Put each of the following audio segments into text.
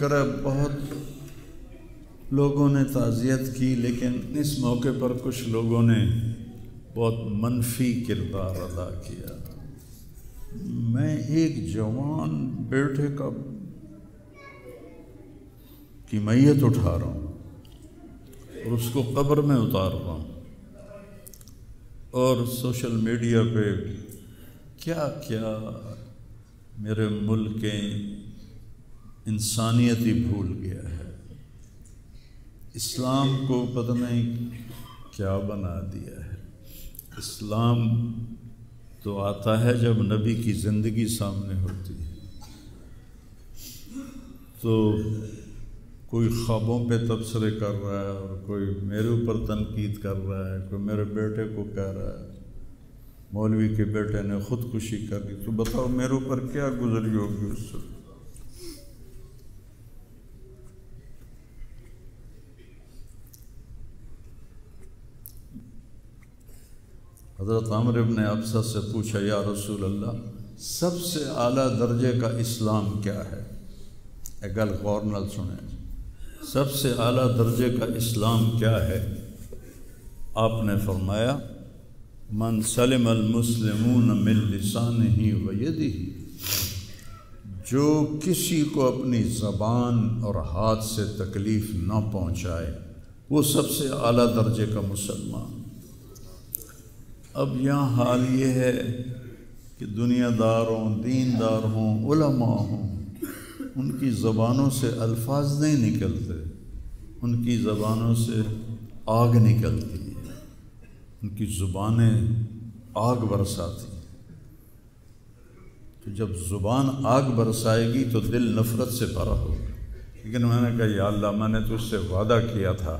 شکر ہے بہت لوگوں نے تعزیت کی، لیکن اس موقع پر کچھ لوگوں نے بہت منفی کردار ادا کیا۔ میں ایک جوان بیٹے کی میت اٹھا رہا ہوں اور اس کو قبر میں اتار رہا ہوں، اور سوشل میڈیا پہ کیا کیا میرے ملک کے انسانیت ہی بھول گیا ہے، اسلام کو پتہ نہیں کیا بنا دیا ہے۔ اسلام تو آتا ہے جب نبی کی زندگی سامنے ہوتی ہے، تو کوئی خوابوں پہ تبصرے کر رہا ہے اور کوئی میرے اوپر تنقید کر رہا ہے، کوئی میرے بیٹے کو کہہ رہا ہے مولوی کے بیٹے نے خودکشی کر لی، تو بتاؤ میرے اوپر کیا گزری ہوگی اس سے۔ حضرت عمر ابن ابسہ سے پوچھا، یا رسول اللہ سب سے اعلیٰ درجے کا اسلام کیا ہے؟ ایک گل غور نال سنیں، سب سے اعلیٰ درجے کا اسلام کیا ہے؟ آپ نے فرمایا من سلم المسلمون من لسانہ و یدہ، جو کسی کو اپنی زبان اور ہاتھ سے تکلیف نہ پہنچائے وہ سب سے اعلیٰ درجے کا مسلمان۔ اب یہاں حال یہ ہے کہ دنیا دار ہوں، دین دار ہوں، علماء ہوں، ان کی زبانوں سے الفاظ نہیں نکلتے، ان کی زبانوں سے آگ نکلتی ہے، ان کی زبانیں آگ برساتی ہیں۔ تو جب زبان آگ برسائے گی تو دل نفرت سے بھرا ہوگا، لیکن میں نے کہا یا اللہ میں نے تجھ سے وعدہ کیا تھا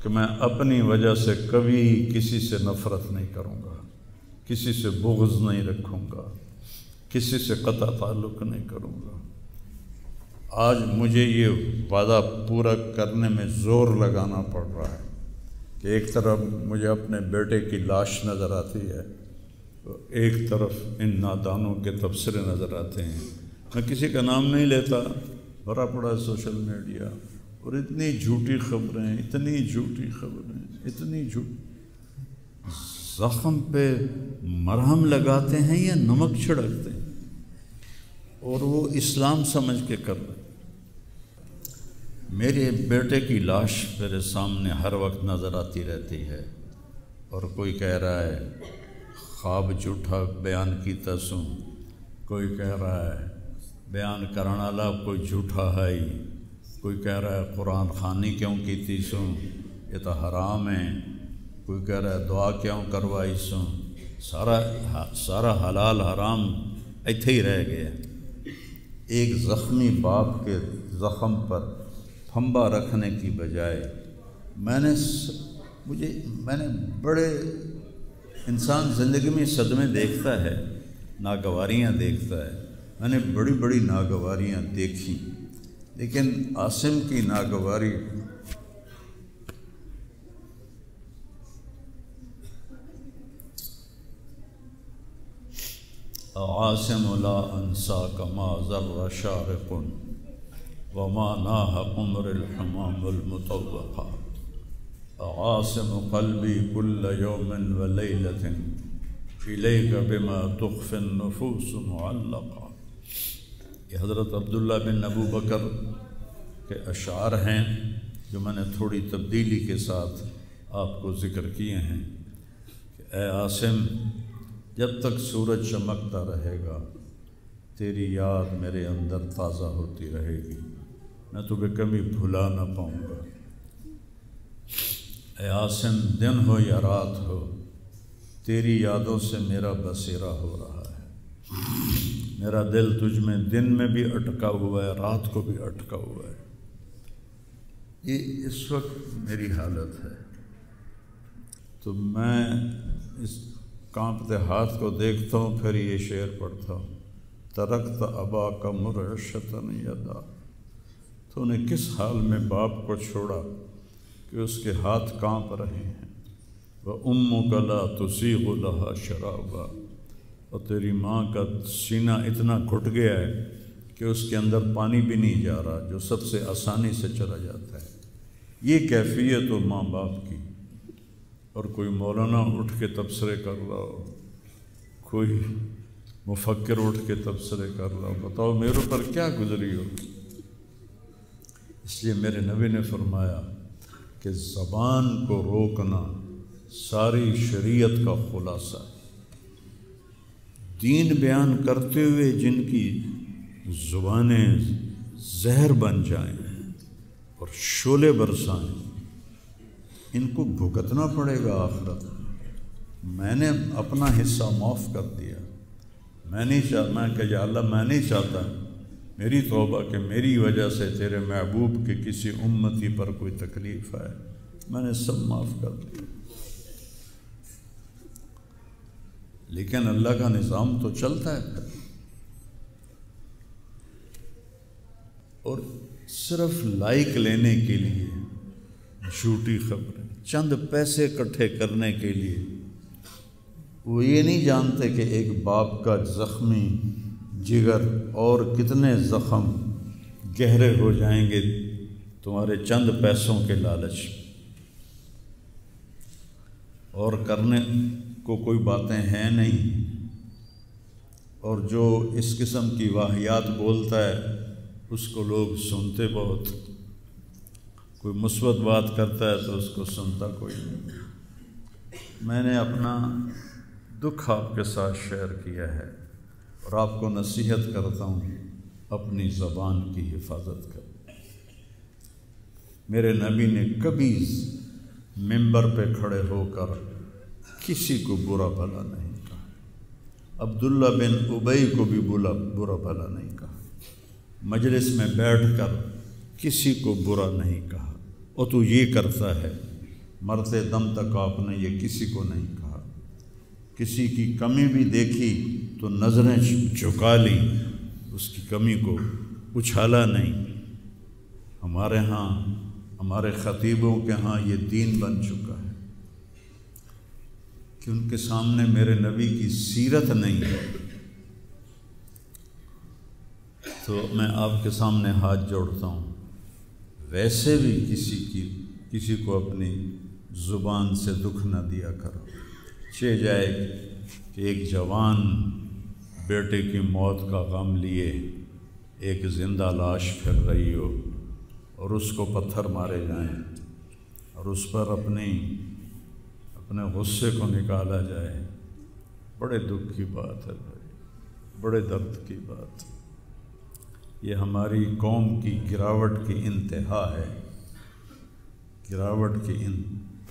کہ میں اپنی وجہ سے کبھی کسی سے نفرت نہیں کروں گا، کسی سے بغض نہیں رکھوں گا، کسی سے قطع تعلق نہیں کروں گا۔ آج مجھے یہ وعدہ پورا کرنے میں زور لگانا پڑ رہا ہے کہ ایک طرف مجھے اپنے بیٹے کی لاش نظر آتی ہے، ایک طرف ان نادانوں کے تبصرے نظر آتے ہیں۔ میں کسی کا نام نہیں لیتا، بھرا پڑا ہے سوشل میڈیا، اور اتنی جھوٹی خبریں، اتنی جھوٹی خبریں، اتنی جھوٹ، زخم پہ مرہم لگاتے ہیں یا نمک چھڑکتے ہیں، اور وہ اسلام سمجھ کے کر رہے ہیں۔ میرے بیٹے کی لاش میرے سامنے ہر وقت نظر آتی رہتی ہے، اور کوئی کہہ رہا ہے خواب جھوٹا بیان کیتا سوں، کوئی کہہ رہا ہے بیان کرنے والا کوئی جھوٹا ہے ہی، کوئی کہہ رہا ہے قرآن خوانی کیوں کیتی سوں، یہ تو حرام ہے، کوئی کہہ رہا ہے دعا کیوں کروائی سوں، سارا حلال حرام ایتھے ہی رہ گیا۔ ایک زخمی باپ کے زخم پر پھنبا رکھنے کی بجائے میں نے بڑے انسان زندگی میں صدمے دیکھتا ہے، ناگواریاں دیکھتا ہے، میں نے بڑی بڑی ناگواریاں دیکھی، لیکن عاصم کی ناگواری عاصم لا انساک ما ذر شارق وما ناہ عمر الحمام المطوقہ عاصم قلبی کل یوم ولیلۃ الیک بما تخفی النفوس معلقہ۔ یہ حضرت عبداللہ بن ابو بکر کے اشعار ہیں جو میں نے تھوڑی تبدیلی کے ساتھ آپ کو ذکر کیے ہیں کہ اے عاصم، جب تک سورج چمکتا رہے گا تیری یاد میرے اندر تازہ ہوتی رہے گی، میں تمہیں کبھی بھلا نہ پاؤں گا۔ اے عاصم، دن ہو یا رات ہو تیری یادوں سے میرا بسیرا ہو رہا ہے، میرا دل تجھ میں دن میں بھی اٹکا ہوا ہے، رات کو بھی اٹکا ہوا ہے۔ یہ اس وقت میری حالت ہے، تو میں اس کانپتے ہاتھ کو دیکھتا ہوں، پھر یہ شعر پڑھتا ہوں، ترکت اباک مرعشۃ یدا، تو نے کس حال میں باپ کو چھوڑا کہ اس کے ہاتھ کانپ رہے ہیں، وَأُمُّكَ لَا تُسِيغُ لَهَا شَرَابًا، اور تیری ماں کا سینہ اتنا گھٹ گیا ہے کہ اس کے اندر پانی بھی نہیں جا رہا، جو سب سے آسانی سے چلا جاتا ہے۔ یہ کیفیت ہو ماں باپ کی، اور کوئی مولانا اٹھ کے تبصرے کر رہا ہو، کوئی مفکر اٹھ کے تبصرے کر رہا ہو، بتاؤ میرے اوپر کیا گزری ہو۔ اس لیے میرے نبی نے فرمایا کہ زبان کو روکنا ساری شریعت کا خلاصہ ہے۔ دین بیان کرتے ہوئے جن کی زبانیں زہر بن جائیں اور شعلے برسائیں، ان کو بھگتنا پڑے گا آخرت۔ میں نے اپنا حصہ معاف کر دیا، میں کہ یا اللہ میں نہیں چاہتا، میری توبہ کہ میری وجہ سے تیرے محبوب کے کسی امتی پر کوئی تکلیف آئے، میں نے سب معاف کر دیا۔ لیکن اللہ کا نظام تو چلتا ہے، اور صرف لائک لینے کے لیے جھوٹی خبریں، چند پیسے اکٹھے کرنے کے لیے، وہ یہ نہیں جانتے کہ ایک باپ کا زخمی جگر اور کتنے زخم گہرے ہو جائیں گے تمہارے چند پیسوں کے لالچ، اور کرنے کو کوئی باتیں ہیں نہیں۔ اور جو اس قسم کی واہیات بولتا ہے اس کو لوگ سنتے بہت، کوئی مثبت بات کرتا ہے تو اس کو سنتا کوئی نہیں۔ میں نے اپنا دکھ آپ کے ساتھ شیئر کیا ہے، اور آپ کو نصیحت کرتا ہوں اپنی زبان کی حفاظت کر۔ میرے نبی نے کبھی منبر پہ کھڑے ہو کر کسی کو برا بھلا نہیں کہا، عبداللہ بن ابی کو بھی برا بھلا نہیں کہا، مجلس میں بیٹھ کر کسی کو برا نہیں کہا، اور تو یہ کرتا ہے، مرتے دم تک آپ نے یہ کسی کو نہیں کہا۔ کسی کی کمی بھی دیکھی تو نظریں جھکا لی، اس کی کمی کو اچھالا نہیں۔ ہمارے ہاں، ہمارے خطیبوں کے ہاں یہ دین بن چکا ہے کہ ان کے سامنے میرے نبی کی سیرت نہیں ہے، تو میں آپ کے سامنے ہاتھ جوڑتا ہوں، ویسے بھی کسی کو اپنی زبان سے دکھ نہ دیا کرو۔ چہ جائے کہ ایک جوان بیٹے کی موت کا غم لیے ایک زندہ لاش پھر رہی ہو، اور اس کو پتھر مارے جائیں، اور اس پر اپنے غصے کو نکالا جائے، بڑے دکھ کی بات ہے بھائی، بڑے درد کی بات۔ یہ ہماری قوم کی گراوٹ کی انتہا ہے، گراوٹ کی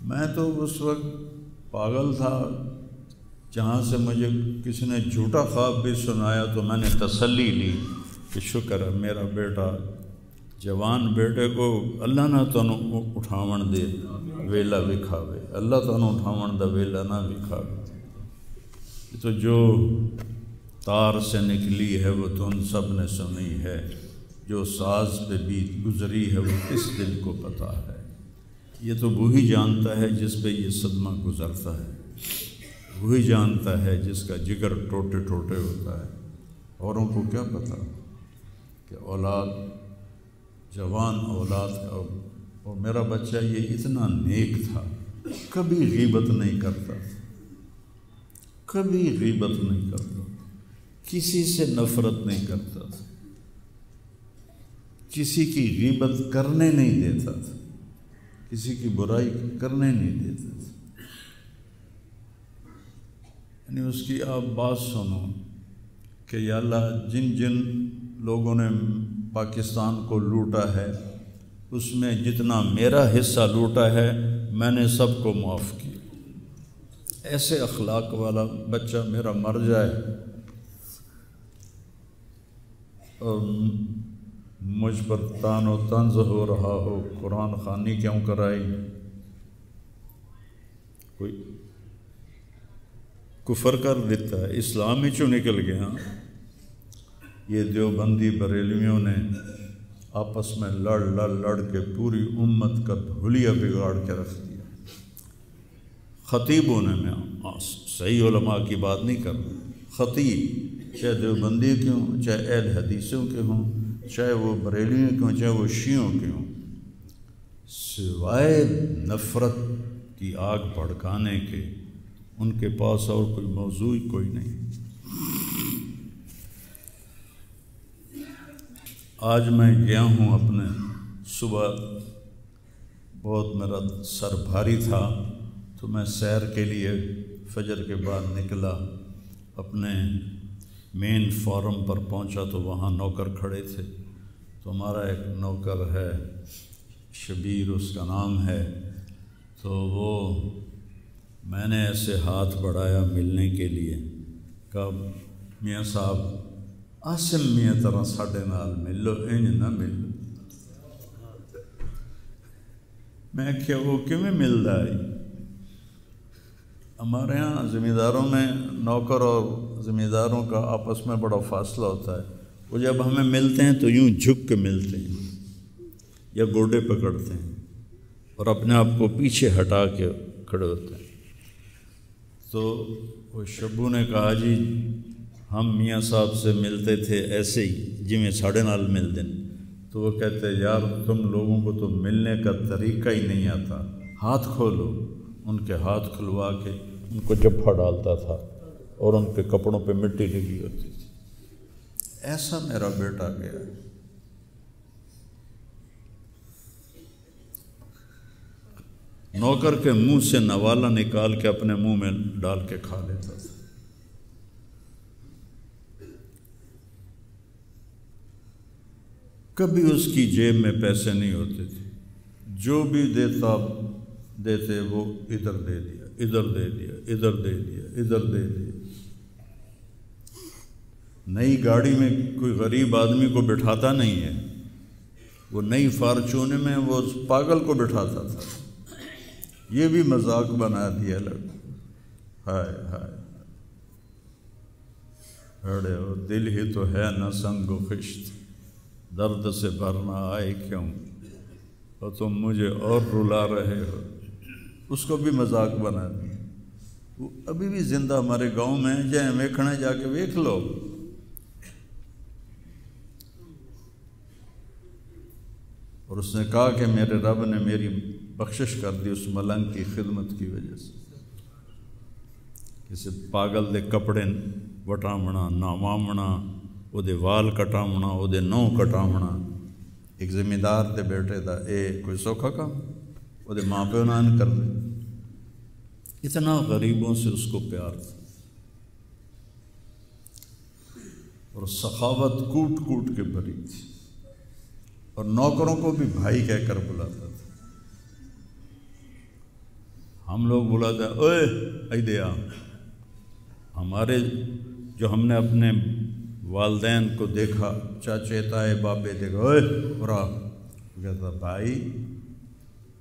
میں تو اس وقت پاگل تھا، جہاں سے مجھے کسی نے جھوٹا خواب بھی سنایا تو میں نے تسلی لی کہ شکر ہے میرا بیٹا، جوان بیٹے کو اللہ نہ تنوں اٹھاون دے ویلا وکھاوے، اللہ تنوں اٹھاون دا ویلا نہ وکھاوے۔ تو جو تار سے نکلی ہے وہ تم سب نے سنی ہے، جو ساز پہ بیت گزری ہے وہ کس دل کو پتہ ہے۔ یہ تو وہی جانتا ہے جس پہ یہ صدمہ گزرتا ہے، وہی جانتا ہے جس کا جگر ٹوٹے ٹوٹے ہوتا ہے۔ اوروں کو کیا پتہ کہ اولاد، جوان اولاد کا، اور میرا بچہ یہ اتنا نیک تھا، کبھی غیبت نہیں کرتا، کبھی غیبت نہیں کرتا، کسی سے نفرت نہیں کرتا تھا، کسی کی غیبت کرنے نہیں دیتا تھا، کسی کی برائی کرنے نہیں دیتا تھا۔ یعنی اس کی آپ بات سنو کہ یا اللہ جن جن لوگوں نے پاکستان کو لوٹا ہے اس میں جتنا میرا حصہ لوٹا ہے میں نے سب کو معاف کیا۔ ایسے اخلاق والا بچہ میرا مر جائے اور مجھ پر تان و طنز ہو رہا ہو، قرآن خوانی کیوں کرائی، کوئی کفر کر دیتا ہے، اسلام ہی چوں نکل گیا۔ یہ دیوبندی بریلویوں نے آپس میں لڑ کے پوری امت کا حلیہ بگاڑ کے رکھ دیا۔ خطیبوں نے، میں صحیح علماء کی بات نہیں کر رہا، خطیب چاہے دیوبندی کے ہوں، چاہے اہل حدیثوں کے ہوں، چاہے وہ بریلیوں کے ہوں، چاہے وہ شیعوں کے ہوں، سوائے نفرت کی آگ بھڑکانے کے ان کے پاس اور کوئی موضوع ہی کوئی نہیں۔ آج میں گیا ہوں اپنے، صبح بہت میرا سر بھاری تھا تو میں سیر کے لیے فجر کے بعد نکلا، اپنے مین فارم پر پہنچا تو وہاں نوکر کھڑے تھے، تو ہمارا ایک نوکر ہے شبیر اس کا نام ہے، تو وہ میں نے ایسے ہاتھ بڑھایا ملنے کے لیے، کہا میاں صاحب آسم میاں طرح ساڈے نال مل لو، انج نہ مل لو۔ میں کیا وہ کیویں ملدا ہے؟ ہمارے ہاں زمینداروں میں نوکر اور زمینداروں کا آپس میں بڑا فاصلہ ہوتا ہے، وہ جب ہمیں ملتے ہیں تو یوں جھک کے ملتے ہیں یا گوڈے پکڑتے ہیں اور اپنے آپ کو پیچھے ہٹا کے کھڑے ہوتے ہیں۔ تو وہ شبو نے کہا جی ہم میاں صاحب سے ملتے تھے ایسے ہی جی میں ساڑھے نال مل دیں، تو وہ کہتے یار تم لوگوں کو تو ملنے کا طریقہ ہی نہیں آتا، ہاتھ کھولو۔ ان کے ہاتھ کھلوا کے ان کو جپھا ڈالتا تھا اور ان کے کپڑوں پہ مٹی لگی ہوتی تھی۔ ایسا میرا بیٹا گیا۔ نوکر کے منہ سے نوالا نکال کے اپنے منہ میں ڈال کے کھا لیتا تھا۔ کبھی اس کی جیب میں پیسے نہیں ہوتے تھے، جو بھی دیتے وہ ادھر دے دیا، ادھر دے دیا، ادھر دے دیا، ادھر دے دیا۔ نئی گاڑی میں کوئی غریب آدمی کو بٹھاتا نہیں ہے، وہ نئی فارچون میں وہ پاگل کو بٹھاتا تھا۔ یہ بھی مذاق بنا دیا لوگ۔ ہائے ہائے اڑے وہ دل ہی تو ہے نہ سنگ و خشت، درد سے بھرنا آئے کیوں، اور تم مجھے اور رلا رہے ہو۔ اس کو بھی مذاق بنا دیا۔ وہ ابھی بھی زندہ ہمارے گاؤں میں جائیں ویکھنے جا کے ویکھ لو۔ اور اس نے کہا کہ میرے رب نے میری بخشش کر دی اس ملنگ کی خدمت کی وجہ سے۔ کسی پاگل دے کپڑے وٹامنا، ناوامنا، وہ دے وال کٹامنا، وہ دے نو کٹامنا، ایک زمیندار دے بیٹے دا اے کوئی سوکھا کام؟ وہ دے ماں پیو نان کر دے۔ اتنا غریبوں سے اس کو پیار تھا، اور سخاوت کوٹ کوٹ کے بھری تھی، اور نوکروں کو بھی بھائی کہہ کر بلاتا تھا۔ ہم لوگ بلاتے ہیں اوئے ایدے آ، ہمارے جو ہم نے اپنے والدین کو دیکھا، چاچے تائے بابے دیکھا، اوئے برا، کہتا بھائی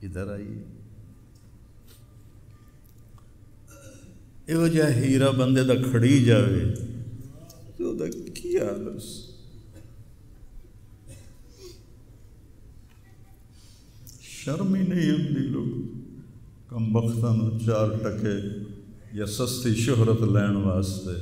ادھر آئیے۔ یہ وجہ ہیرا بندے دا کھڑی جاوے تو دا کیا لس شرم ہی نہیں آتی لوگ کم بختاں چار ٹکے یا سستی شہرت لین واسطے